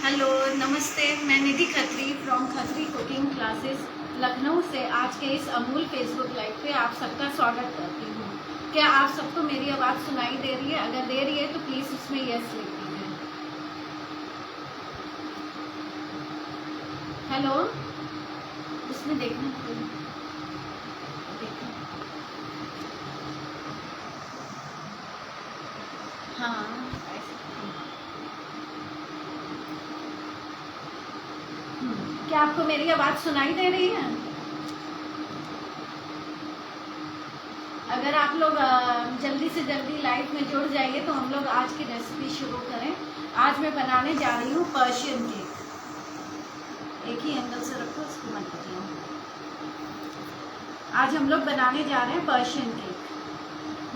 Hello नमस्ते, मैं Nidhi Khatri from Khatri cooking classes Lucknow से आज के इस अमूल फेसबुक लाइव पे आप सबका स्वागत करती हूँ। क्या आप सबको मेरी आवाज़ सुनाई दे रही है? अगर दे रही है तो प्लीज़ उसमें यस लिख दीजिए। हेलो, उसमें देखना हाँ क्या आपको मेरी आवाज़ सुनाई दे रही है? अगर आप लोग जल्दी से जल्दी लाइव में जुड़ जाइए तो हम लोग आज की रेसिपी शुरू करें। आज मैं बनाने जा रही हूँ पर्शियन केक। एक ही एंगल से रखो, इसको मत करिए। आज हम लोग बनाने जा रहे हैं पर्शियन केक।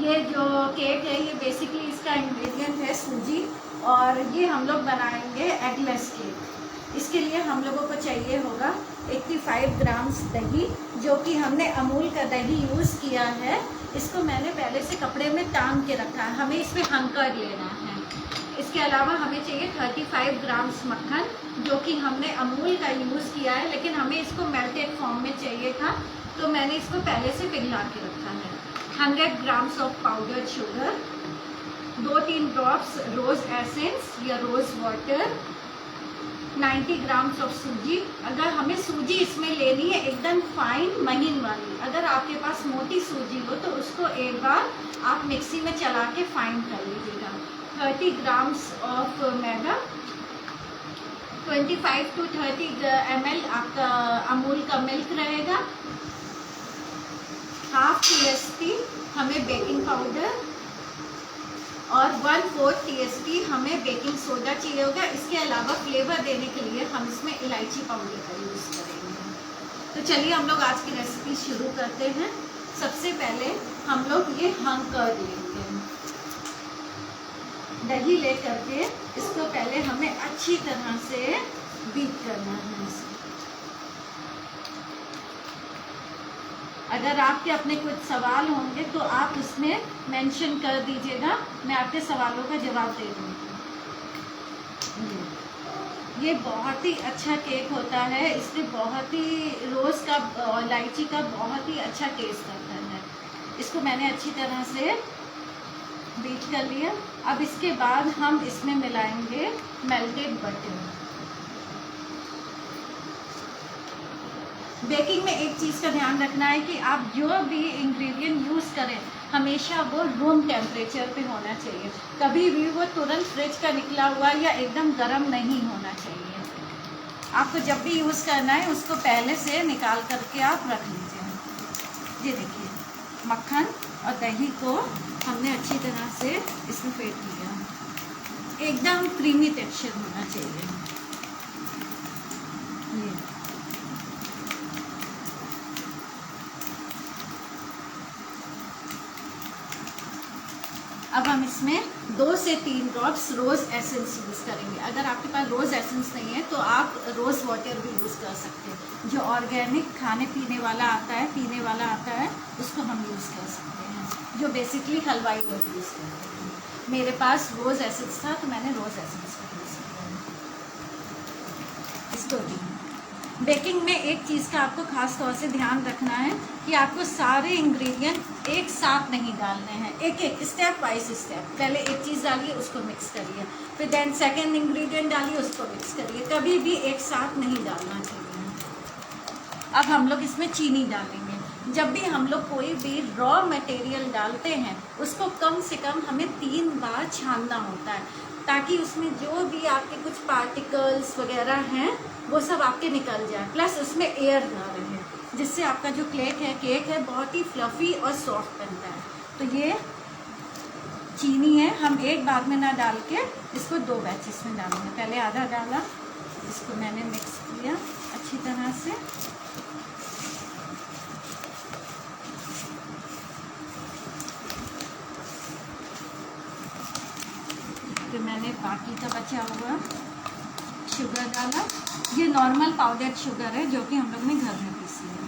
ये जो केक है ये बेसिकली इसका इंग्रेडिएंट है सूजी, और ये हम लोग बनाएंगे एगलेस केक। इसके लिए हम लोगों को चाहिए होगा 85 ग्राम्स दही, जो कि हमने अमूल का दही यूज़ किया है। इसको मैंने पहले से कपड़े में टांग के रखा है, हमें इसमें हंकर लेना है। इसके अलावा हमें चाहिए 35 ग्राम्स मक्खन, जो कि हमने अमूल का यूज़ किया है, लेकिन हमें इसको मेल्टेड फॉर्म में चाहिए था, तो मैंने इसको पहले से पिघला के रखा है। 100 grams of powdered sugar, 2-3 drops rose essence या रोज़ वाटर, 90 ग्राम्स ऑफ सूजी। अगर हमें सूजी इसमें लेनी है एकदम फाइन महीन वाली, अगर आपके पास मोटी सूजी हो तो उसको एक बार आप मिक्सी में चला के फाइन कर लीजिएगा। 30 grams of maida, 25 to 30 ml आपका अमूल का मिल्क रहेगा, हाफ TSP हमें बेकिंग पाउडर, और 1/4 TSP हमें बेकिंग सोडा चाहिए होगा। इसके अलावा फ्लेवर देने के लिए हम इसमें इलायची पाउडर का यूज़ करेंगे। तो चलिए हम लोग आज की रेसिपी शुरू करते हैं। सबसे पहले हम लोग ये हंकर लेंगे, दही ले करके इसको पहले हमें अच्छी तरह से बीट करना है। अगर आपके अपने कुछ सवाल होंगे तो आप उसमें मेंशन कर दीजिएगा, मैं आपके सवालों का जवाब दे दूँगी। ये बहुत ही अच्छा केक होता है, इसमें बहुत ही रोज़ का इलायची का बहुत ही अच्छा टेस्ट आता है। इसको मैंने अच्छी तरह से बीट कर लिया। अब इसके बाद हम इसमें मिलाएंगे मेल्टेड बटर। बेकिंग में एक चीज़ का ध्यान रखना है कि आप जो भी इंग्रेडिएंट यूज़ करें हमेशा वो रूम टेम्परेचर पे होना चाहिए। कभी भी वो तुरंत फ्रिज का निकला हुआ या एकदम गर्म नहीं होना चाहिए। आपको जब भी यूज़ करना है उसको पहले से निकाल करके आप रख लीजिए। ये देखिए, मक्खन और दही को हमने अच्छी तरह से इसमें फेंट लिया, एकदम क्रीमी टेक्सचर होना चाहिए। ये अब हम इसमें 2 से 3 ड्रॉप्स रोज़ एसेंस यूज़ करेंगे। अगर आपके पास रोज़ एसेंस नहीं है तो आप रोज़ वाटर भी यूज़ कर सकते हैं। जो ऑर्गेनिक खाने पीने वाला आता है, पीने वाला आता है, उसको हम यूज़ कर सकते हैं, जो बेसिकली हलवाई लोग यूज़ करते हैं। मेरे पास रोज़ एसेंस था तो मैंने रोज़ एसेंस का यूज़ किया। इसको भी बेकिंग में एक चीज़ का आपको खास तौर से ध्यान रखना है कि आपको सारे इंग्रेडिएंट एक साथ नहीं डालने हैं, एक एक स्टेप वाइज स्टेप। पहले एक चीज़ डालिए, उसको मिक्स करिए, फिर देन सेकंड इंग्रेडिएंट डालिए, उसको मिक्स करिए। कभी भी एक साथ नहीं डालना चाहिए। अब हम लोग इसमें चीनी डालेंगे। जब भी हम लोग कोई भी रॉ मटेरियल डालते हैं उसको कम से कम हमें 3 बार छानना होता है, ताकि उसमें जो भी आपके कुछ पार्टिकल्स वगैरह हैं वो सब आपके निकल जाए, प्लस उसमें एयर ना रहे, जिससे आपका जो केक है बहुत ही फ्लफ़ी और सॉफ्ट बनता है। तो ये चीनी है, हम एक बार में ना डाल के इसको 2 बैचेस में डालेंगे। पहले आधा डाला, इसको मैंने मिक्स किया अच्छी तरह से। फिर मैंने बाकी का बचा हुआ शुगर डाला। ये नॉर्मल पाउडर्ड शुगर है जो कि हम लोग ने घर में पीसी है।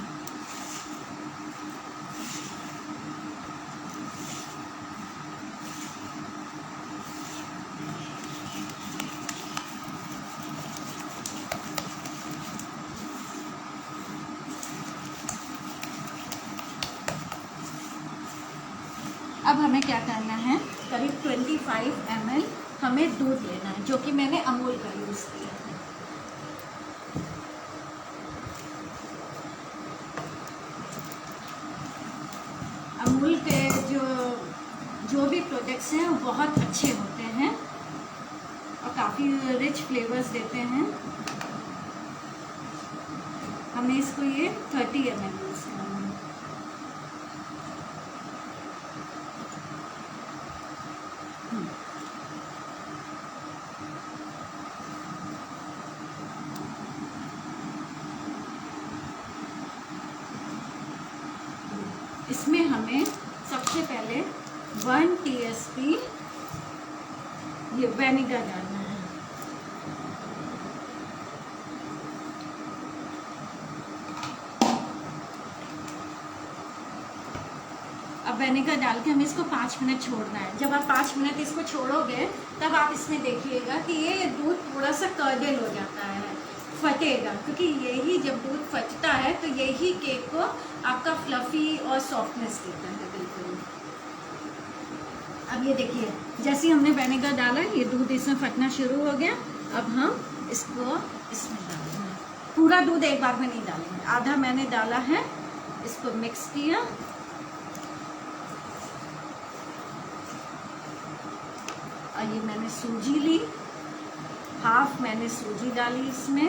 अब हमें क्या करना है, करीब 25 ml हमें दूध लेना है, जो कि मैंने अमूल का यूज़ किया है। अमूल के जो भी प्रोडक्ट्स हैं वो बहुत अच्छे होते हैं और काफ़ी रिच फ्लेवर्स देते हैं। हमें इसको ये 30 ml यूज़ करना है। इसमें हमें सबसे पहले 1 TSP ये विनेगर डालना है। अब विनेगर डाल के हमें इसको 5 मिनट छोड़ना है। जब आप 5 मिनट इसको छोड़ोगे तब आप इसमें देखिएगा कि ये दूध थोड़ा सा कर्डल हो जाता है, फटेगा, क्योंकि यही जब दूध फटता है तो यही केक को आपका फ्लफी और सॉफ्टनेस देता है बिल्कुल। अब ये देखिए, जैसे ही हमने विनेगर डाला ये दूध इसमें फटना शुरू हो गया। अब हम इसको इसमें डालेंगे, पूरा दूध एक बार में नहीं डालेंगे, आधा मैंने डाला है। इसको मिक्स किया, और ये मैंने सूजी ली, हाफ मैंने सूजी डाली इसमें,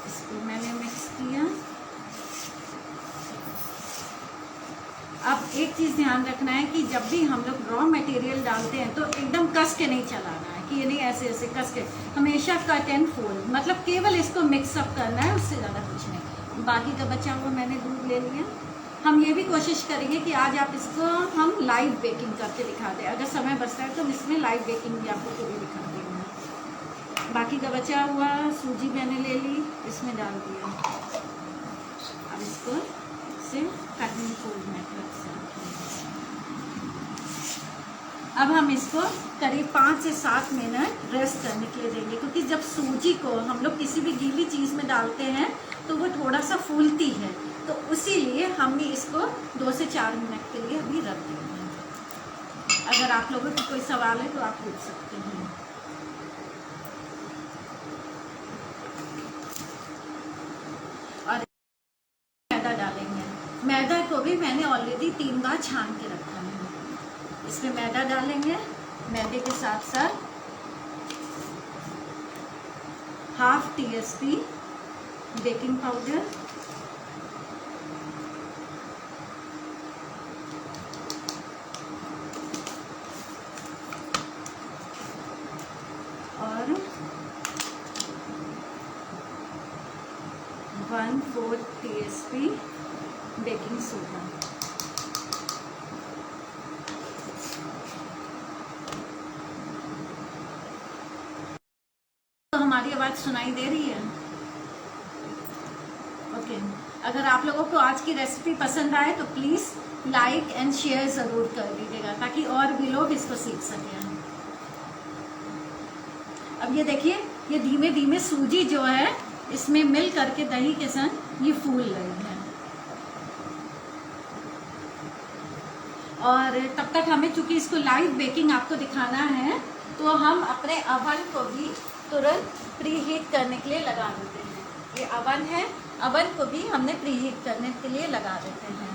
इसको मैंने मिक्स किया। अब एक चीज़ ध्यान रखना है कि जब भी हम लोग रॉ मटेरियल डालते हैं तो एकदम कस के नहीं चलाना है, कि ये नहीं ऐसे ऐसे कस के, हमेशा कट एंड फोल्ड, मतलब केवल इसको मिक्सअप करना है, उससे ज़्यादा कुछ नहीं। बाकी का बचा हुआ मैंने दूध ले लिया। हम ये भी कोशिश करेंगे कि आज आप इसको हम लाइव बेकिंग करके दिखा दें, अगर समय बचता है तो हम इसमें लाइव बेकिंग भी आपको पूरी दिखा देंगे। बाकी का बचा हुआ सूजी मैंने ले ली, इसमें डाल दिया। अब इसको से कटिंग फोल्ड मेथड से अब हम इसको करीब 5 से 7 मिनट रेस्ट करने के लिए देंगे, क्योंकि जब सूजी को हम लोग किसी भी गीली चीज़ में डालते हैं तो वो थोड़ा सा फूलती है, तो उसीलिए हमने इसको 2 से 4 मिनट के लिए अभी रख दिया है। अगर आप लोगों को कोई सवाल है तो आप पूछ सकते हैं। और मैदा डालेंगे, मैदा को भी मैंने ऑलरेडी 3 बार छान के रखा है। इसमें मैदा डालेंगे, मैदे के साथ साथ हाफ TSP बेकिंग पाउडर, और 1/4 TSP बेकिंग सोडा। तो हमारी आवाज़ सुनाई दे रही है? ओके। अगर आप लोगों को आज की रेसिपी पसंद आए तो प्लीज़ लाइक एंड शेयर ज़रूर कर दीजिएगा, ताकि और भी लोग इसको सीख सकें। अब ये देखिए, ये धीमे धीमे सूजी जो है इसमें मिल करके दही के संग ये फूल रही है। और तब तक हमें, चूंकि इसको लाइव बेकिंग आपको दिखाना है, तो हम अपने अवन को भी तुरंत प्री हीट करने के लिए लगा देते हैं। ये अवन है, अवन को भी हमने प्री हीट करने के लिए लगा देते हैं।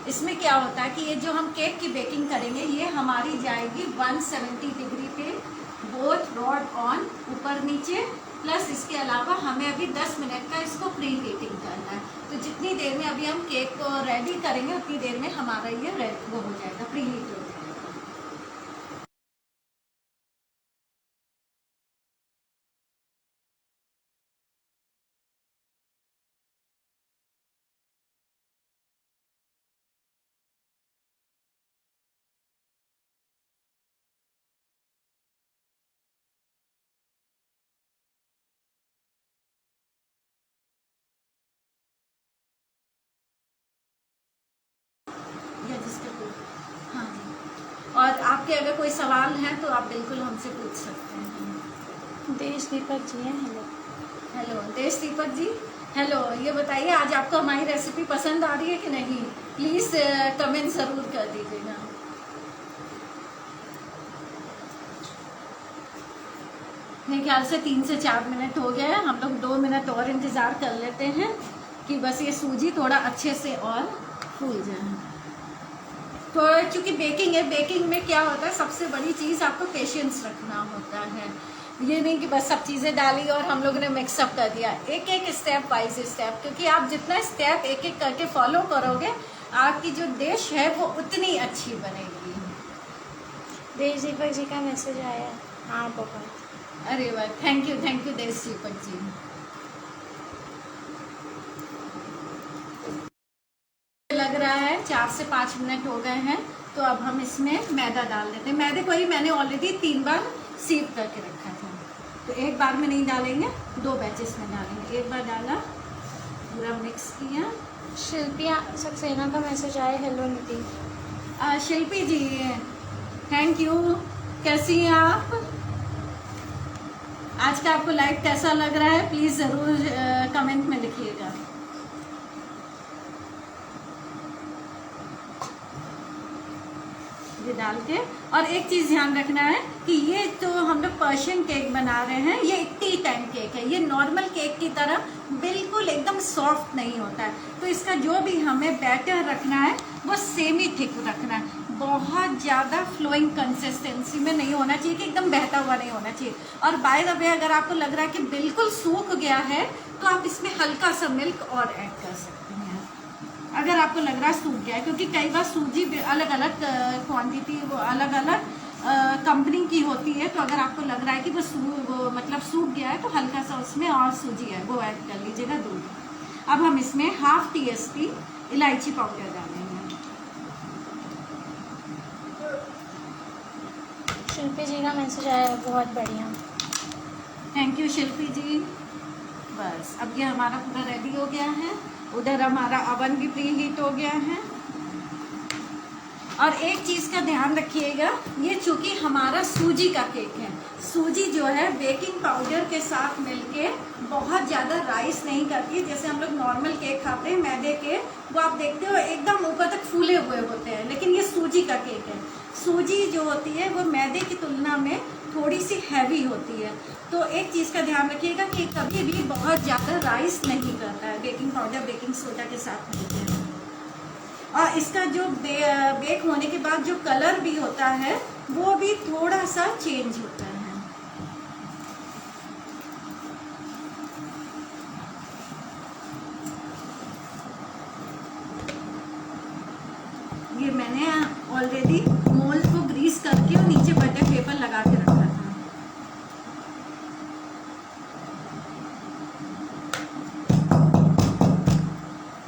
इसमें क्या होता है कि ये जो हम केक की बेकिंग करेंगे ये हमारी जाएगी 170 डिग्री पे, बोथ रॉड ऑन, ऊपर नीचे, प्लस इसके अलावा हमें अभी 10 मिनट का इसको प्री हीटिंग करना है। तो जितनी देर में अभी हम केक को रेडी करेंगे उतनी देर में हमारा ये रेडी हो जाएगा, प्री हीट हो जाएगा। या जिसका कोई, हाँ जी। और आपके अगर कोई सवाल है तो आप बिल्कुल हमसे पूछ सकते हैं। देश दीपक जी हैं। हेलो हेलो देश दीपक जी, हेलो, ये बताइए आज आपको हमारी रेसिपी पसंद आ रही है कि नहीं? प्लीज़ कमेंट ज़रूर कर दीजिएगा। मेरे ख्याल से 3 से 4 मिनट हो गया है। हम लोग 2 मिनट और इंतज़ार कर लेते हैं कि बस ये सूजी थोड़ा अच्छे से और फूल जाए। तो चूँकि बेकिंग है, बेकिंग में क्या होता है, सबसे बड़ी चीज़ आपको पेशेंस रखना होता है। ये नहीं कि बस सब चीज़ें डाली और हम लोगों ने मिक्सअप कर दिया। एक एक स्टेप वाइज स्टेप, क्योंकि आप जितना स्टेप एक एक करके फॉलो करोगे, आपकी जो डिश है वो उतनी अच्छी बनेगी। देश दीपक जी का मैसेज आया। हाँ बहुत। अरे वाह, थैंक यू देश दीपक जी। लग रहा है 4 से 5 मिनट हो गए हैं, तो अब हम इसमें मैदा डाल देते हैं। मैदे को ही मैंने ऑलरेडी 3 बार सीव करके रखा था, तो एक बार में नहीं डालेंगे, 2 बैचेस में डालेंगे। एक बार डाला, पूरा मिक्स किया। शिल्पी सक्सेना का मैसेज आया। Hello Nidhi. Shilpi ji thank you. कैसी हैं आप? आज का आपको लाइव कैसा लग रहा है? प्लीज़ ज़रूर कमेंट में लिखिएगा। ये डाल के, और एक चीज़ ध्यान रखना है कि ये तो हम लोग पर्शियन केक बना रहे हैं, ये टी टाइम केक है। ये नॉर्मल केक की तरह बिल्कुल एकदम सॉफ्ट नहीं होता है। तो इसका जो भी हमें बैटर रखना है वो सेमी थिक रखना है। बहुत ज़्यादा फ्लोइंग कंसिस्टेंसी में नहीं होना चाहिए कि एकदम बहता हुआ नहीं होना चाहिए। और बाय द वे, अगर आपको लग रहा है कि बिल्कुल सूख गया है तो आप इसमें हल्का सा मिल्क और ऐड कर सकते हैं, अगर आपको लग रहा है सूख गया है। क्योंकि कई बार सूजी अलग अलग क्वांटिटी, वो अलग अलग कंपनी की होती है। तो अगर आपको लग रहा है कि वो मतलब सूख गया है, तो हल्का सा उसमें और सूजी है वो ऐड कर लीजिएगा, दूध। अब हम इसमें ½ TSP इलायची पाउडर डालेंगे। शिल्पी जी का मैसेज आया। बहुत बढ़िया, थैंक यू शिल्पी जी। बस अब ये हमारा पूरा रेडी हो गया है। उधर हमारा ओवन भी प्री हीट हो गया है। और एक चीज़ का ध्यान रखिएगा, ये चूँकि हमारा सूजी का केक है, सूजी जो है बेकिंग पाउडर के साथ मिलके बहुत ज़्यादा राइस नहीं करती है। जैसे हम लोग नॉर्मल केक खाते हैं मैदे के, वो आप देखते हो एकदम ऊपर तक फूले हुए होते हैं, लेकिन ये सूजी का केक है। सूजी जो होती है वो मैदे की तुलना में थोड़ी सी हैवी होती है। तो एक चीज़ का ध्यान रखिएगा कि कभी भी बहुत ज़्यादा राइस नहीं करता है बेकिंग पाउडर बेकिंग सोडा के साथ मिलते हैं। और इसका जो बेक होने के बाद जो कलर भी होता है वो भी थोड़ा सा चेंज होता है। ये मैंने ऑलरेडी मोल्ड को ग्रीस करके और नीचे बटर पेपर लगा के रखा था।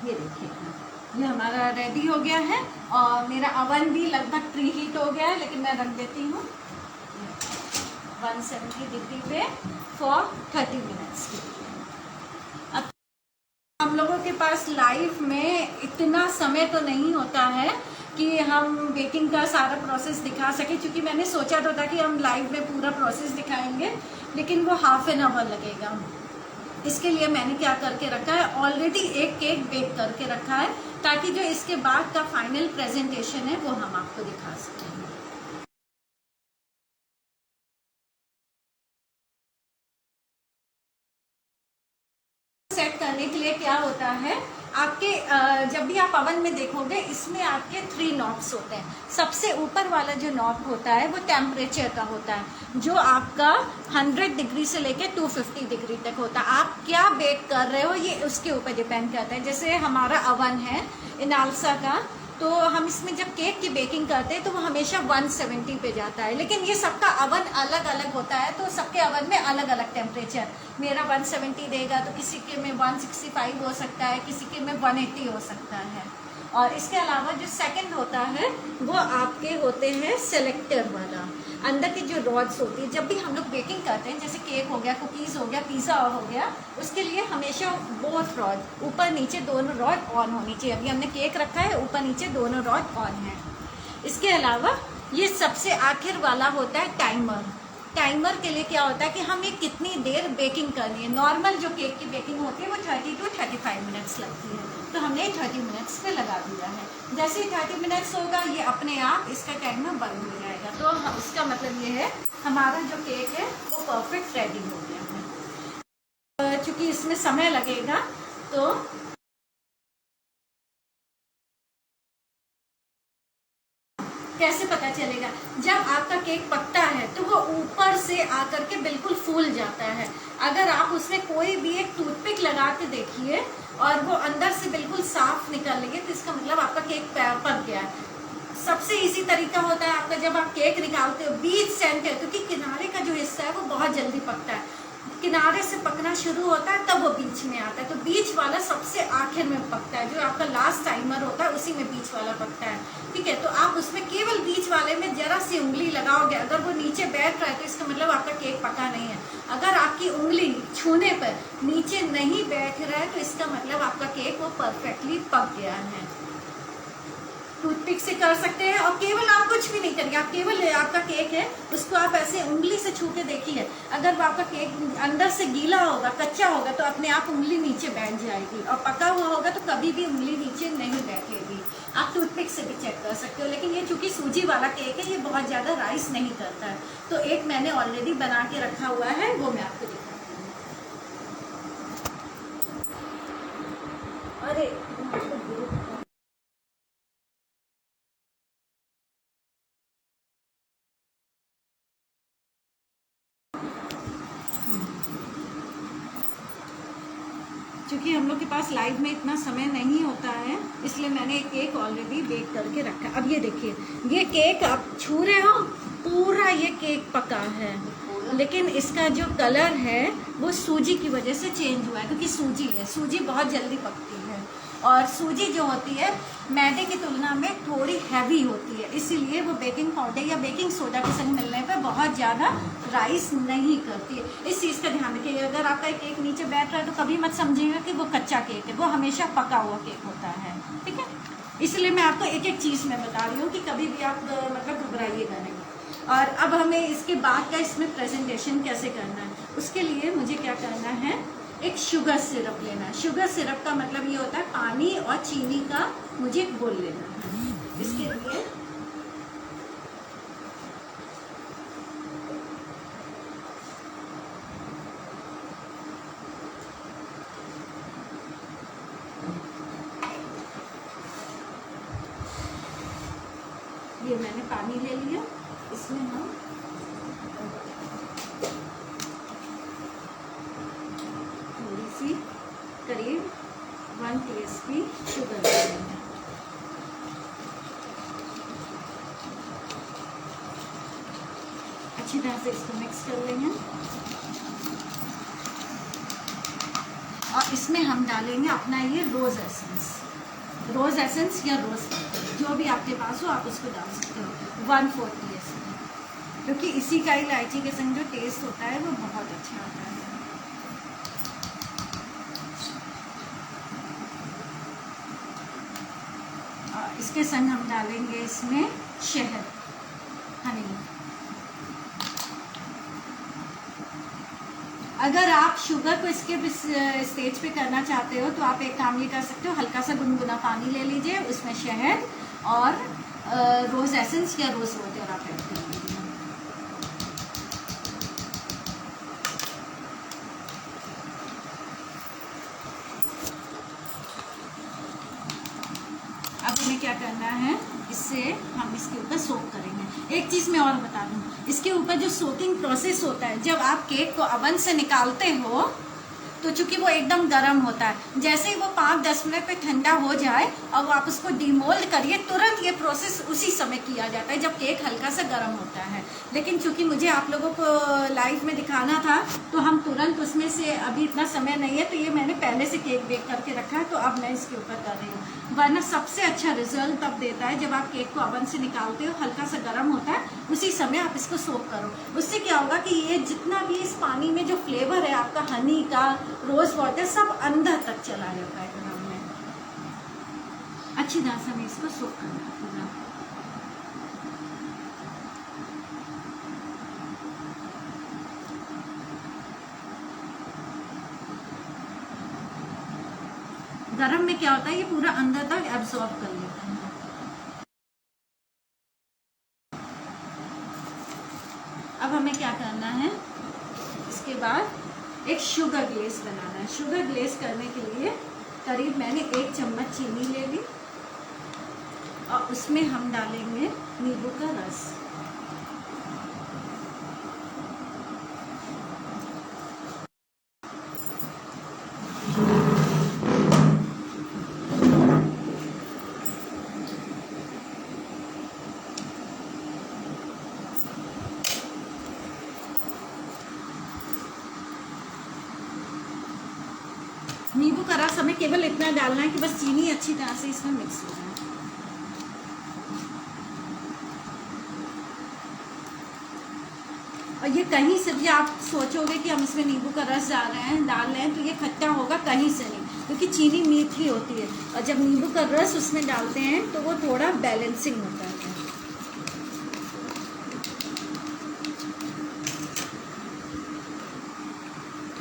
ये देखिए, ये हमारा रेडी हो गया है। और मेरा ओवन भी लगभग प्री हीट हो गया है, लेकिन मैं रख देती हूँ 170 डिग्री पे फॉर 30 मिनट्स के लिए। अब हम लोगों के पास लाइव में इतना समय तो नहीं होता है कि हम बेकिंग का सारा प्रोसेस दिखा सके, क्योंकि मैंने सोचा तो था कि हम लाइव में पूरा प्रोसेस दिखाएंगे, लेकिन वो ½ एन आवर लगेगा। इसके लिए मैंने क्या करके रखा है, ऑलरेडी एक केक बेक करके रखा है, ताकि जो इसके बाद का फाइनल प्रेजेंटेशन है वो हम आपको दिखा सकें। सेट करने के लिए क्या होता है, आपके जब भी आप ओवन में देखोगे, इसमें आपके 3 नॉब्स होते हैं। सबसे ऊपर वाला जो नॉब होता है वो टेम्परेचर का होता है, जो आपका 100 डिग्री से लेके 250 डिग्री तक होता है। आप क्या बेक कर रहे हो ये उसके ऊपर डिपेंड करता है। जैसे हमारा ओवन है इनालसा का, तो हम इसमें जब केक की बेकिंग करते हैं तो वो हमेशा 170 पे जाता है, लेकिन ये सबका ओवन अलग अलग होता है, तो सबके ओवन में अलग अलग टेम्परेचर। मेरा 170 देगा तो किसी के में 165 हो सकता है, किसी के में 180 हो सकता है। और इसके अलावा जो सेकंड होता है वो आपके होते हैं सेलेक्टर वाला। अंदर की जो रॉड्स होती है, जब भी हम लोग बेकिंग करते हैं, जैसे केक हो गया, कुकीज़ हो गया, पिज़्ज़ा हो गया, उसके लिए हमेशा बोथ रॉड ऊपर नीचे दोनों रॉड ऑन होनी चाहिए। अभी हमने केक रखा है, ऊपर नीचे दोनों रॉड ऑन है। इसके अलावा ये सबसे आखिर वाला होता है टाइमर। टाइमर के लिए क्या होता है कि हमें कितनी देर बेकिंग करनी है। नॉर्मल जो केक की बेकिंग होती है वो 30 to 35 मिनट्स लगती है, तो हमने 30 मिनट्स पे लगा दिया है। जैसे ही 30 मिनट्स होगा ये अपने आप इसका टाइमर बंद हो जाएगा। तो इसका मतलब ये है हमारा जो केक है वो परफेक्ट रेडी हो गया है। चूँकि इसमें समय लगेगा तो कैसे पता चलेगा? जब आपका केक पकता है तो वो ऊपर से आकर के बिल्कुल फूल जाता है। अगर आप उसमें कोई भी एक टूथपिक लगा के देखिए और वो अंदर से बिल्कुल साफ निकल लेगी तो इसका मतलब आपका केक पक गया है। सबसे इजी तरीका होता है आपका, जब आप केक निकालते हो बीच सेंटर, क्योंकि किनारे का जो हिस्सा है वो बहुत जल्दी पकता है, किनारे से पकना शुरू होता है तब वो बीच में आता है। तो बीच वाला सबसे आखिर में पकता है, जो आपका लास्ट टाइमर होता है उसी में बीच वाला पकता है। ठीक है, तो आप उसमें केवल बीच वाले में जरा सी उंगली लगाओगे, अगर वो नीचे बैठ रहा है तो इसका मतलब आपका केक पका नहीं है। अगर आपकी उंगली छूने पर नीचे नहीं बैठ रहा है तो इसका मतलब आपका केक वो परफेक्टली पक गया है। टूथपिक से कर सकते हैं और केवल आप कुछ भी नहीं करेंगे, आप केवल आपका केक है उसको आप ऐसे उंगली से छू के देखिए। अगर आपका केक अंदर से गीला होगा, कच्चा होगा तो अपने आप उंगली नीचे बैठ जाएगी, और पका हुआ होगा तो कभी भी उंगली नीचे नहीं बैठेगी। आप टूथपिक से भी चेक कर सकते हो। लेकिन ये चूंकि सूजी वाला केक है ये बहुत ज़्यादा राइस नहीं करता है, तो एक मैंने ऑलरेडी बना के रखा हुआ है वो मैं आपको दिखाती हूँ। अरे क्योंकि हम लोग के पास लाइव में इतना समय नहीं होता है इसलिए मैंने एक केक ऑलरेडी बेक करके रखा है। अब ये देखिए, ये केक आप छू रहे हो, पूरा ये केक पका है, लेकिन इसका जो कलर है वो सूजी की वजह से चेंज हुआ है, क्योंकि सूजी है, सूजी बहुत जल्दी पकती है और सूजी जो होती है मैदे की तुलना में थोड़ी हैवी होती है, इसीलिए वो बेकिंग पाउडर या बेकिंग सोडा के संग मिलने पर बहुत ज़्यादा राइस नहीं करती है। इस चीज़ का ध्यान रखिए। अगर आपका केक नीचे बैठ रहा है तो कभी मत समझिएगा कि वो कच्चा केक है, वो हमेशा पका हुआ केक होता है। ठीक है, इसलिए मैं आपको एक एक चीज़ में बता रही हूँ कि कभी भी आप मतलब घबराइएगा नहीं। और अब हमें इसके बाद का इसमें प्रेजेंटेशन कैसे करना है, उसके लिए मुझे क्या करना है, एक शुगर सिरप लेना है। शुगर सिरप का मतलब ये होता है पानी और चीनी का मुझे घोल लेना है। इसके लिए ये मैंने पानी ले लिया, इसमें हम थोड़ी सी करीब 1 टीस्पून शुगर ले लेंगे। अच्छी तरह से इसको मिक्स कर लेंगे और इसमें हम डालेंगे अपना ये रोज़ एसेंस, रोज़ एसेंस या रोज़ जो भी आपके पास हो आप उसको डाल सकते हो 1/4 टीस्पून, क्योंकि इसी का इलायची के संग जो टेस्ट होता है वो बहुत अच्छा आता है। और इसके संग हम डालेंगे इसमें शहद, हनी। अगर आप शुगर को इसके स्टेज पे करना चाहते हो तो आप एक काम ये कर सकते हो, हल्का सा गुनगुना पानी ले लीजिए, उसमें शहद और रोज़ एसेंस या रोज़ वाटर आप ऐड कर लीजिए। अब हमें क्या करना है, इससे हम इसके ऊपर सोक करेंगे। एक चीज़ मैं और बता दूँ, इसके ऊपर जो सोकिंग प्रोसेस होता है, जब आप केक को ओवन से निकालते हो तो चूंकि वो एकदम गर्म होता है, जैसे ही वो 5-10 मिनट पे ठंडा हो जाए और वो आप उसको डीमोल्ड करिए, तुरंत ये प्रोसेस उसी समय किया जाता है जब केक हल्का सा गर्म होता है। लेकिन चूंकि मुझे आप लोगों को लाइव में दिखाना था तो हम तुरंत उसमें से, अभी इतना समय नहीं है तो ये मैंने पहले से केक बेक करके रखा है, तो अब मैं इसके ऊपर कर रही हूँ। वरना सबसे अच्छा रिजल्ट तब देता है जब आप केक को ओवन से निकालते हो, हल्का सा गर्म होता है, उसी समय आप इसको सोक करो। उससे क्या होगा कि ये जितना भी इस पानी में जो फ्लेवर है आपका हनी का, रोज़ वाटर, सब अंदर तक चला जाता है गरम में। अच्छी तरह से हमें इसको सोक करना है पूरा। गरम में क्या होता है, ये पूरा अंदर तक एब्जॉर्ब कर लेता है। अब हमें क्या करना है, इसके बाद एक शुगर ग्लेस बनाना है। शुगर ग्लेस करने के लिए करीब मैंने 1 चम्मच चीनी ले ली और उसमें हम डालेंगे नींबू का रस। नींबू का रस हमें केवल इतना डालना है कि बस चीनी अच्छी तरह से इसमें मिक्स हो जाए। और ये कहीं से भी आप सोचोगे कि हम इसमें नींबू का रस डाल रहे हैं तो ये खट्टा होगा, कहीं से नहीं, क्योंकि चीनी मीठी होती है और जब नींबू का रस उसमें डालते हैं तो वो थोड़ा बैलेंसिंग होता है।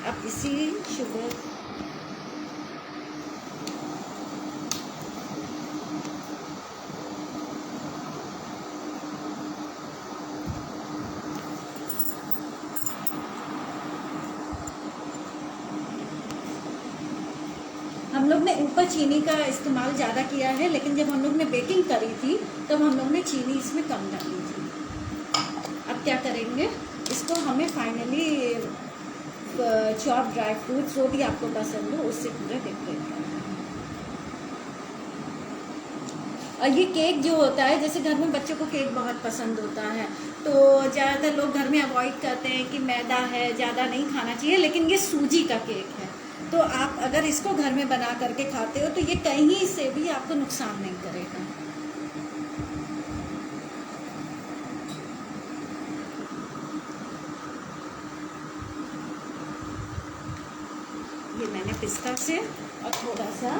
अब इसी शुगर हम लोग ने ऊपर चीनी का इस्तेमाल ज़्यादा किया है, लेकिन जब हम लोग ने बेकिंग करी थी तब हम लोग ने चीनी इसमें कम डाली थी। अब क्या करेंगे, इसको हमें फाइनली चॉप ड्राई फ्रूट्स जो भी आपको पसंद हो उससे पूरा डेकोरेट करना है। और ये केक जो होता है, जैसे घर में बच्चों को केक बहुत पसंद होता है तो ज़्यादातर लोग घर में अवॉइड करते हैं कि मैदा है, ज़्यादा नहीं खाना चाहिए, लेकिन ये सूजी का केक है तो आप अगर इसको घर में बना करके खाते हो तो ये कहीं से भी आपको नुकसान नहीं करेगा। ये मैंने पिस्ता से और थोड़ा सा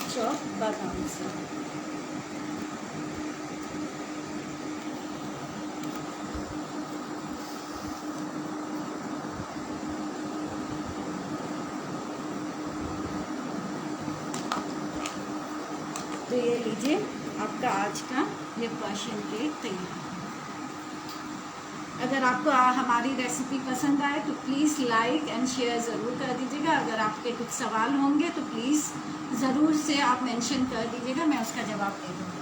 चॉप बादाम से। तो ये लीजिए आपका आज का ये पर्शियन केक तैयार है। अगर आपको हमारी रेसिपी पसंद आए तो प्लीज़ लाइक एंड शेयर ज़रूर कर दीजिएगा। अगर आपके कुछ सवाल होंगे तो प्लीज़ ज़रूर से आप मेंशन कर दीजिएगा, मैं उसका जवाब दे दूँगी।